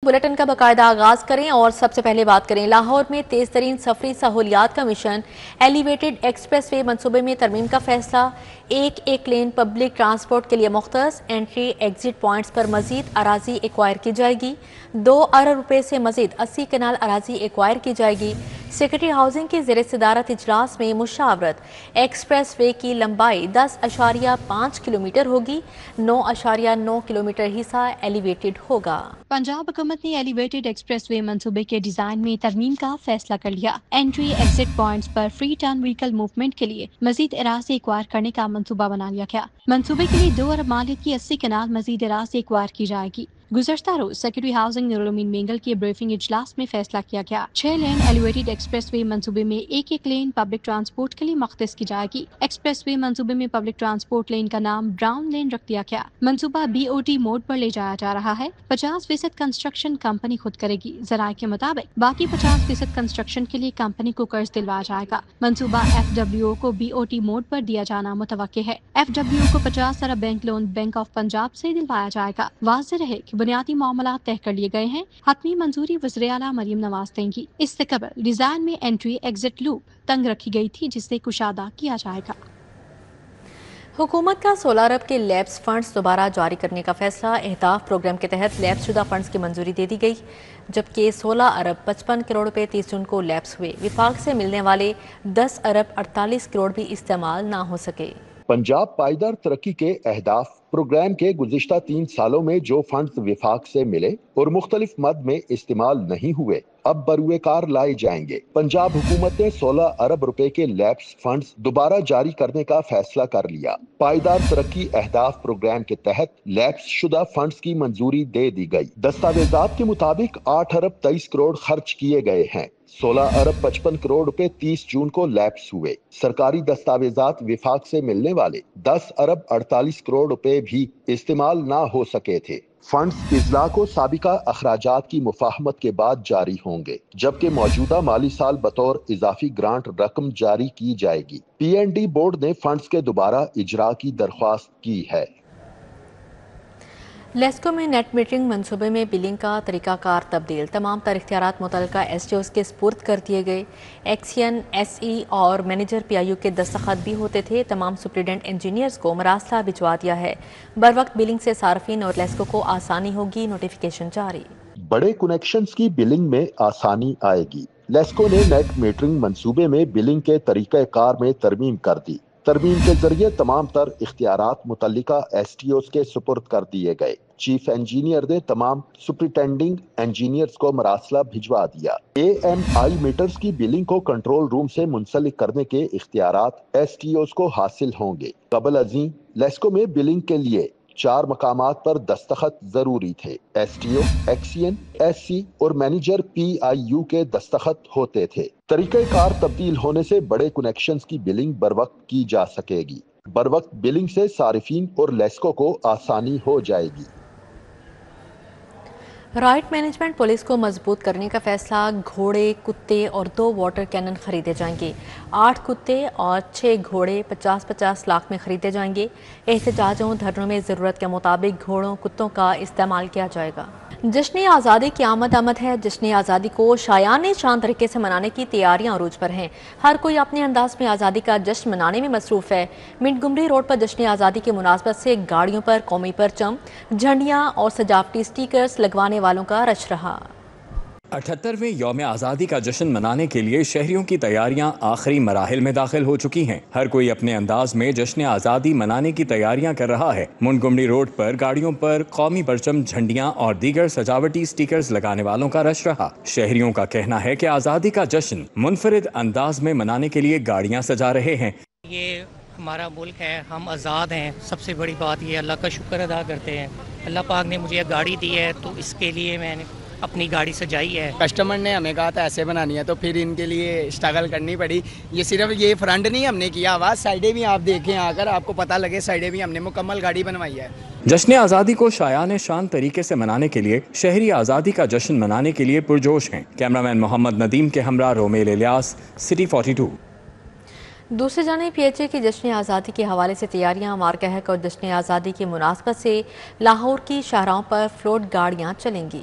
Bulletin کا باقاعدہ آغاز کریں اور سب سے پہلے بات کریں لاہور میں تیز ترین سفری سہولیات کا مشن ایلیویٹڈ ایکسپریس وے منصوبے میں ترمیم کا فیصلہ ایک لین پبلک ٹرانسپورٹ کے لیے مختص انٹری ایگزٹ پوائنٹس پر مزید اراضی ایکوائر کی جائے گی 2 ارب روپے سے مزید 80 کنال اراضی ایکوائر کی جائے گی سیکرٹری ہاؤسنگ کی زیر صدارت اجلاس میں مشاورت ایکسپریس وے کی لمبائی 10.5 کلومیٹر ہوگی 9.9 کلومیٹر حصہ ایلیویٹڈ ہوگا پنجاب حکومت نے ایلیویٹڈ ایکسپریس وے منصوبے کے ڈیزائن میں ترمیم کا فیصلہ کر لیا انٹری ایگزٹ پوائنٹس پر فری ٹرن وہیکل موومنٹ کے لیے مزید اراضی ایکوائر کرنے کا منصوبہ بنا لیا گیا منصوبے کے لیے 2 ارب مالیت کی 80 کنال مزید اراضی ایکوائر کی جائے گی گزشتہ روز سیکرٹری ہاؤسنگ نورالامین مینگل کے بریفنگ اجلاس میں فیصلہ کیا گیا 6 لین ایلیویٹڈ ایکسپریس وے منصوبے میں ایک لین پبلک ٹرانسپورٹ کے لیے مختص کی جائے گی ایکسپریس وے منصوبے میں پبلک ٹرانسپورٹ لین کا نام براؤن لین رکھ دیا گیا منصوبہ BOT موڈ پر لے جایا جا رہا ہے 50% کنسٹرکشن کمپنی خود کرے گی ذرائع کے مطابق باقی 50% کنسٹرکشن کے لیے کمپنی کو قرض دلوایا جائے گا منصوبہ FWO کو BOT موڈ پر دیا جانا متوقع ہے FWO کو 50 ارب bank loan Bank of Punjab سے دلوایا جائے گا واضح رہے کہ بنیادی معاملات طے کر لیے گئے ہیں حتمی منظوری وزیر اعلیٰ مریم نواز دیں گی اس سے قبل ڈیزائن میں انٹری ایگزٹ لوپ تنگ رکھی گئی تھی جسے کشادہ کیا جائے گا حکومت کا 16 ارب کے لیبس فنڈز دوبارہ جاری کرنے کا فیصلہ اہداف پروگرام کے تحت لیبس شدہ فنڈز کی منظوری دے دی گئی جبکہ 16 ارب 55 کروڑ روپے 30 جون کو لیبس ہوئے وفاق سے ملنے والے 10 ارب 48 کروڑ بھی استعمال نہ ہو سکے پنجاب پائیدار ترقی کے اہداف پروگرام کے گزشتہ 3 سالوں میں جو فنڈز وفاق سے ملے اور مختلف مد میں استعمال نہیں ہوئے اب بروئے کار لائے جائیں گے پنجاب حکومت نے 16 ارب روپے کے لیبس فنڈز دوبارہ جاری کرنے کا فیصلہ کر لیا پائیدار ترقی اہداف پروگرام کے تحت لیبس شدہ فنڈز کی منظوری دے دی گئی دستاویزات کے مطابق 8 ارب 23 کروڑ خرچ کیے گئے ہیں 16 ارب 55 کروڑ روپے 30 جون کو لیبس ہوئے سرکاری دستاویزات وفاق سے ملنے والے 10 ارب 48 کروڑ روپے بھی استعمال نہ ہو سکے تھے فنڈز اضلاع کو سابقہ اخراجات کی مفاہمت کے بعد جاری ہوں گے جبکہ موجودہ مالی سال بطور اضافی گرانٹ رقم جاری کی جائے گی PND بورڈ نے فنڈز کے دوبارہ اجرا کی درخواست کی ہے لیسکو میں نیٹ میٹرنگ منصوبے میں بلنگ کا طریقہ کار تبدیل تمام تر اختیارات متعلقہ SDOs کے سپرد کر دیے گئے ایکسین SE اور مینیجر PIU کے دستخط بھی ہوتے تھے تمام سپرنٹینڈنٹ انجینئرز کو مراسلہ بھجوا دیا ہے بروقت بلنگ سے صارفین اور لیسکو کو آسانی ہوگی نوٹیفیکیشن جاری بڑے کنیکشنز کی بلنگ میں آسانی آئے گی لیسکو نے نیٹ میٹرنگ منصوبے میں بلنگ کے طریقہ کار میں ترمیم کر دی ترمیم کے ذریعے تمام تر اختیارات متعلقہ SDOs کے سپرد کر دیے گئے چیف انجینئر نے تمام سپرنٹینڈنگ انجینئرز کو مراسلہ بھجوا دیا AMI میٹرز کی بلنگ کو کنٹرول روم سے منسلک کرنے کے اختیارات SDOs کو حاصل ہوں گے قبل ازیں لیسکو میں بلنگ کے لیے 4 مقامات پر دستخط ضروری تھے SDO ایکسین SC اور مینیجر PIU کے دستخط ہوتے تھے طریقہ کار تبدیل ہونے سے بڑے کنیکشنز کی بلنگ بروقت کی جا سکے گی بروقت بلنگ سے صارفین اور لیسکو کو آسانی ہو جائے گی رائٹ مینجمنٹ پولیس کو مضبوط کرنے کا فیصلہ گھوڑے کتے اور 2 واٹر کینن خریدے جائیں گے 8 کتے اور 6 گھوڑے 50-50 لاکھ میں خریدے جائیں گے احتجاجوں دھرنوں میں ضرورت کے مطابق گھوڑوں کتوں کا استعمال کیا جائے گا جشن آزادی کی آمد ہے جشن آزادی کو شایان شان طریقے سے منانے کی تیاریاں عروج پر ہیں ہر کوئی اپنے انداز میں آزادی کا جشن منانے میں مصروف ہے منٹگمری روڈ پر جشن آزادی کی مناسبت سے گاڑیوں پر قومی پرچم جھنڈیاں اور سجاوٹی سٹیکرز لگوانے والوں کا رش رہا 78ویں یوم آزادی کا جشن منانے کے لیے شہریوں کی تیاریاں آخری مراحل میں داخل ہو چکی ہیں ہر کوئی اپنے انداز میں جشن آزادی منانے کی تیاریاں کر رہا ہے منٹگمری روڈ پر گاڑیوں پر قومی پرچم جھنڈیاں اور دیگر سجاوٹی سٹیکرز لگانے والوں کا رش رہا شہریوں کا کہنا ہے کہ آزادی کا جشن منفرد انداز میں منانے کے لیے گاڑیاں سجا رہے ہیں یہ ہمارا ملک ہے ہم آزاد ہیں سب سے بڑی بات یہ اللہ کا شکر ادا کرتے ہیں اللہ پاک نے مجھے گاڑی دی ہے تو اس کے لیے میں نے اپنی گاڑی سجائی ہے کسٹمر نے ہمیں کہا تھا ایسے بنانی ہے تو پھر ان کے لیے اسٹرگل کرنی پڑی یہ صرف یہ فرنٹ نہیں ہم نے کیا آواز سائڈیں بھی آپ دیکھیں آ کر آپ کو پتہ لگے سائڈیں بھی ہم نے مکمل گاڑی بنوائی ہے جشن آزادی کو شایان شان طریقے سے منانے کے لیے شہری آزادی کا جشن منانے کے لیے پرجوش ہیں کیمرامین محمد ندیم کے ہمراہ رومیل الیاس سٹی 42 دوسری جانب PHA کی جشن آزادی کے حوالے سے تیاریاں مارکہک اور جشن آزادی کی مناسبت سے لاہور کی شاہراہوں پر فلوٹ گاڑیاں چلیں گی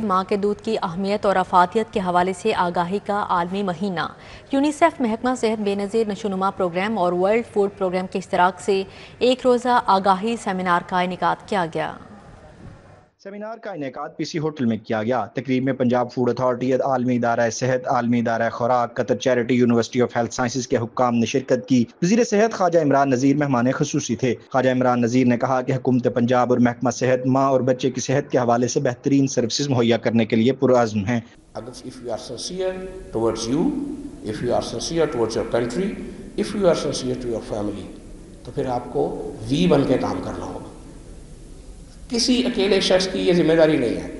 ماں کے دودھ کی اہمیت اور افادیت کے حوالے سے آگاہی کا عالمی مہینہ۔ یونیسیف محکمہ صحت بے نظیر نشوونما پروگرام اور ورلڈ فوڈ پروگرام کے اشتراک سے ایک روزہ آگاہی سیمینار کا انعقاد کیا گیا۔ سیمینار کا انعقاد پی سی ہوٹل میں کیا گیا۔ تقریب میں پنجاب فوڈ اتھارٹی، عالمی ادارہ صحت، عالمی ادارہ خوراک، Qatar charity, University of Health Sciences کے حکام نے شرکت کی۔ وزیر صحت خواجہ عمران نذیر مہمان خصوصی تھے۔ خواجہ عمران نذیر نے کہا کہ حکومت پنجاب اور محکمہ صحت ماں اور بچے کی صحت کے حوالے سے بہترین سروسز مہیا کرنے کے لیے پرعزم ہیں۔ If you are sincere towards you, if you are sincere towards your country, if you are sincere to your family, تو پھر آپ کو وی بن کے کام کرنا ہوگا۔ کسی اکیلے شخص کی یہ ذمہ داری نہیں ہے۔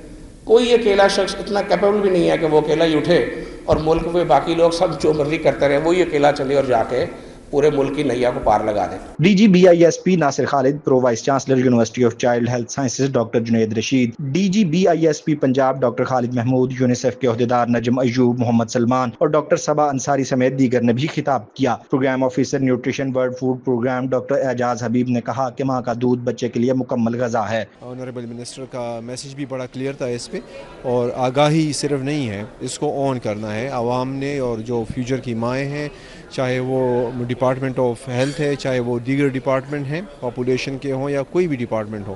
کوئی اکیلا شخص اتنا کیپیبل بھی نہیں ہے کہ وہ اکیلا ہی اٹھے اور ملک میں باقی لوگ سب جو مرضی کرتے رہے، وہی اکیلا چلے اور جا کے پورے ملک کی نیا کو پار لگا دے۔ D G B I S P Nasir Khalid, pro vice chancellor University of Child Health Sciences doctor Junaid Rashid, D G B I S P Punjab doctor Khalid Mahmood, UNICEF کے عہدیدار نجم ایوب، محمد سلمان اور ڈاکٹر صبا انصاری سمیت دیگر نے بھی خطاب کیا۔ Programme officer nutrition World Food Programme doctor Ijaz Habib نے کہا کہ ماں کا دودھ بچے کے لیے مکمل غذا ہے۔ آنریبل منسٹر کا میسیج بھی بڑا کلیئر تھا اس پہ، اور آگاہی صرف نہیں ہے، اس کو آن کرنا ہے عوام نے، اور جو فیوچر کی مائیں ہیں، چاہے وہ ڈپارٹمنٹ آف ہیلتھ ہے، چاہے وہ دیگر ڈپارٹمنٹ ہیں پاپولیشن کے ہوں یا کوئی بھی ڈپارٹمنٹ ہو،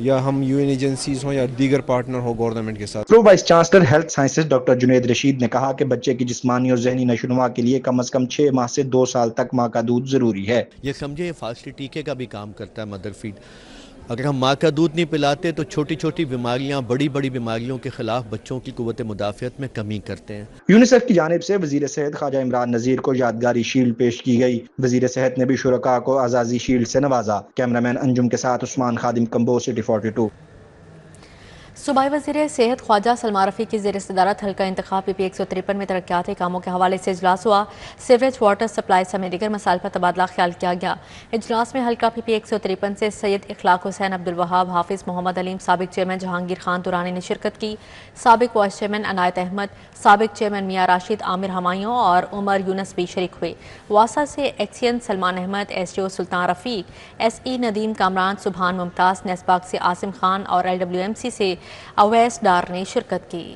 یا ہم یو این ایجنسیز ہوں یا دیگر پارٹنر ہو گورنمنٹ کے ساتھ۔ پرو vice chancellor health Sciences doctor Junaid Rashid نے کہا کہ بچے کی جسمانی اور ذہنی نشوونما کے لیے کم از کم 6 ماہ سے 2 سال تک ماں کا دودھ ضروری ہے۔ یہ سمجھے فاصلی ٹیکے کا بھی کام کرتا ہے مدر فیڈ۔ اگر ہم ماں کا دودھ نہیں پلاتے تو چھوٹی چھوٹی بیماریاں بڑی بڑی بیماریوں کے خلاف بچوں کی قوت مدافعت میں کمی کرتے ہیں۔ یونیسیف کی جانب سے وزیر صحت خواجہ عمران نذیر کو یادگاری شیلڈ پیش کی گئی۔ وزیر صحت نے بھی شرکاء کو اعزازی شیلڈ سے نوازا۔ کیمرامین انجم کے ساتھ عثمان خادم، کمبو سٹی 42۔ صوبائی وزیر صحت خواجہ سلمان رفیق کی زیر صدارت حلقہ انتخاب پی پی 153 میں ترقیاتی کاموں کے حوالے سے اجلاس ہوا۔ سیوریج واٹر سپلائی سمیت دیگر مسائل پر تبادلہ خیال کیا گیا۔ اجلاس میں حلقہ پی پی 153 سے سید اخلاق حسین عبدالوہاب، حافظ محمد علیم، سابق چیئرمین جہانگیر خان دورانی نے شرکت کی۔ سابق وائس چیئرمین عنایت احمد، سابق چیئرمین میاں راشد، عامر ہمایوں اور عمر یونس بھی شریک ہوئے۔ واسا سے XEN Salman Ahmed, S D O Sultan Rafiq, S E Nadeem Kamran, Subhan Mumtaz, نیسباگ سے عاصم خان اور ایل ڈبلیو ایم سی سے اویس ڈار نے شرکت کی۔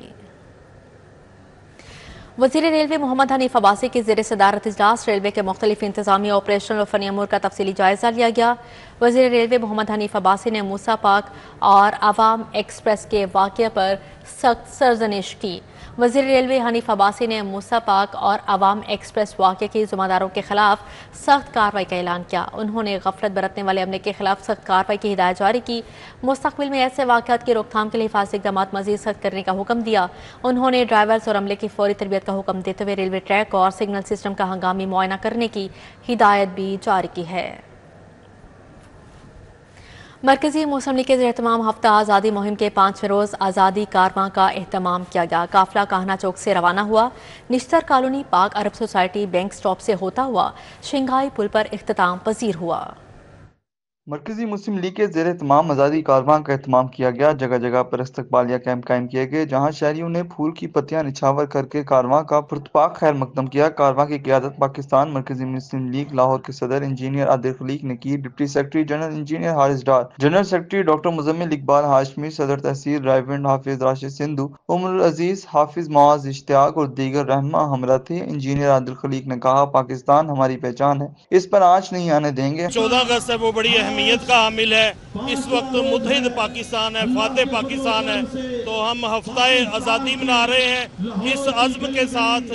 وزیر ریلوے محمد حنیف عباسی کی زیر صدارت اجلاس ریلوے کے مختلف انتظامی آپریشنل اور فنی امور کا تفصیلی جائزہ لیا گیا۔ وزیر ریلوے محمد حنیف عباسی نے موسیٰ پاک اور عوام ایکسپریس کے واقعے پر سخت سرزنش کی۔ وزیر ریلوے حنیف عباسی نے موسیٰ پاک اور عوام ایکسپریس واقعے کے ذمہ داروں کے خلاف سخت کارروائی کا اعلان کیا۔ انہوں نے غفلت برتنے والے عملے کے خلاف سخت کارروائی کی ہدایت جاری کی۔ مستقبل میں ایسے واقعات کی روک تھام کے لیے حفاظتی اقدامات مزید سخت کرنے کا حکم دیا۔ انہوں نے ڈرائیورز اور عملے کی فوری تربیت کا حکم دیتے ہوئے ریلوے ٹریک اور سگنل سسٹم کا ہنگامی معائنہ کرنے کی ہدایت بھی جاری کی ہے۔ مرکزی مسلم لیگ کے زیر اہتمام ہفتہ آزادی مہم کے 5ویں روز آزادی کارواں کا اہتمام کیا گیا۔ قافلہ کاہنہ چوک سے روانہ ہوا۔ نشتر کالونی، پاک عرب سوسائٹی، بینک سٹاپ سے ہوتا ہوا شنگھائی پل پر اختتام پذیر ہوا۔ مرکزی مسلم لیگ کے زیر اہتمام آزادی کارواں کا اہتمام کیا گیا۔ جگہ جگہ پر استقبالیہ کیمپ قائم کیے گئے، جہاں شہریوں نے پھول کی پتیاں نچھاور کر کے کارواں کا پرتپاک خیر مقدم کیا۔ کارواں کی قیادت پاکستان مرکزی مسلم لیگ لاہور کے صدر انجینئر عادل خلیق نے کی۔ Deputy secretary general engineer Haris Dar, general secretary doctor Muzammil Iqbal Hashmi, صدر تحصیل رائیونڈ حافظ راشد سندھو، عمر العزیز، حافظ معاذ اشتیاق اور دیگر رہنما ہمراہ تھے۔ انجینئر عادل خلیق نے کہا، پاکستان ہماری پہچان ہے، اس پر آنچ نہیں آنے دیں گے۔ 14 اگست ہے وہ بڑی اہمیت کا حامل ہے۔ اس وقت متحد پاکستان ہے، فاتح پاکستان ہے، تو ہم ہفتہ آزادی منا رہے ہیں۔ اس عزم کے ساتھ،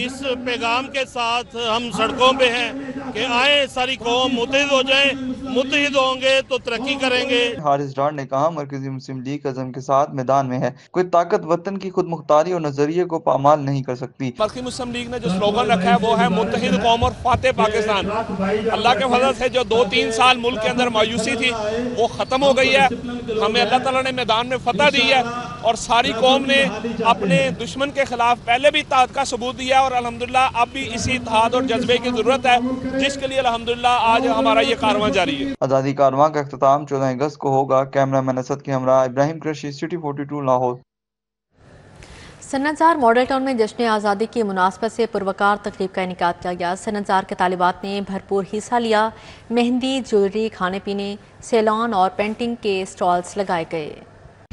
اس پیغام کے ساتھ ہم سڑکوں پہ ہیں کہ آئیں ساری قوم متحد ہو جائیں، متحد ہوں گے تو ترقی کریں گے۔ حارث ڈار نے کہا، مرکزی مسلم لیگ عزم کے ساتھ میدان میں ہے، کوئی طاقت وطن کی خود مختاری اور نظریے کو پامال نہیں کر سکتی۔ مرکزی مسلم لیگ نے جو سلوگن رکھا ہے وہ ہے متحد قوم اور فاتح پاکستان۔ اللہ کے فضل سے جو 2-3 سال ملک کے اندر مایوسی تھی وہ ختم ہو گئی ہے۔ ہمیں اللہ تعالیٰ نے میدان میں فتح دی ہے اور ساری قوم نے اپنے دشمن کے خلاف پہلے بھی اتحاد کا ثبوت دیا، اور الحمدللہ اب بھی اسی اتحاد اور جذبے کی ضرورت ہے، جس کے لیے الحمدللہ آج ہمارا یہ کارواں جاری ہے۔ آزادی کارواں کا اختتام 14 اگست کو ہوگا۔ کیمرامین اسد کے ہمراہ ابراہیم قریشی، سٹی 42 لاہور۔ سنتزار ماڈل ٹاؤن میں جشن آزادی کی مناسبت سے پروقار تقریب کا انعقاد کیا گیا۔ سنتزار کے طالبات نے بھرپور حصہ لیا۔ مہندی، جیولری، کھانے پینے، سیلون اور پینٹنگ کے سٹالز لگائے گئے۔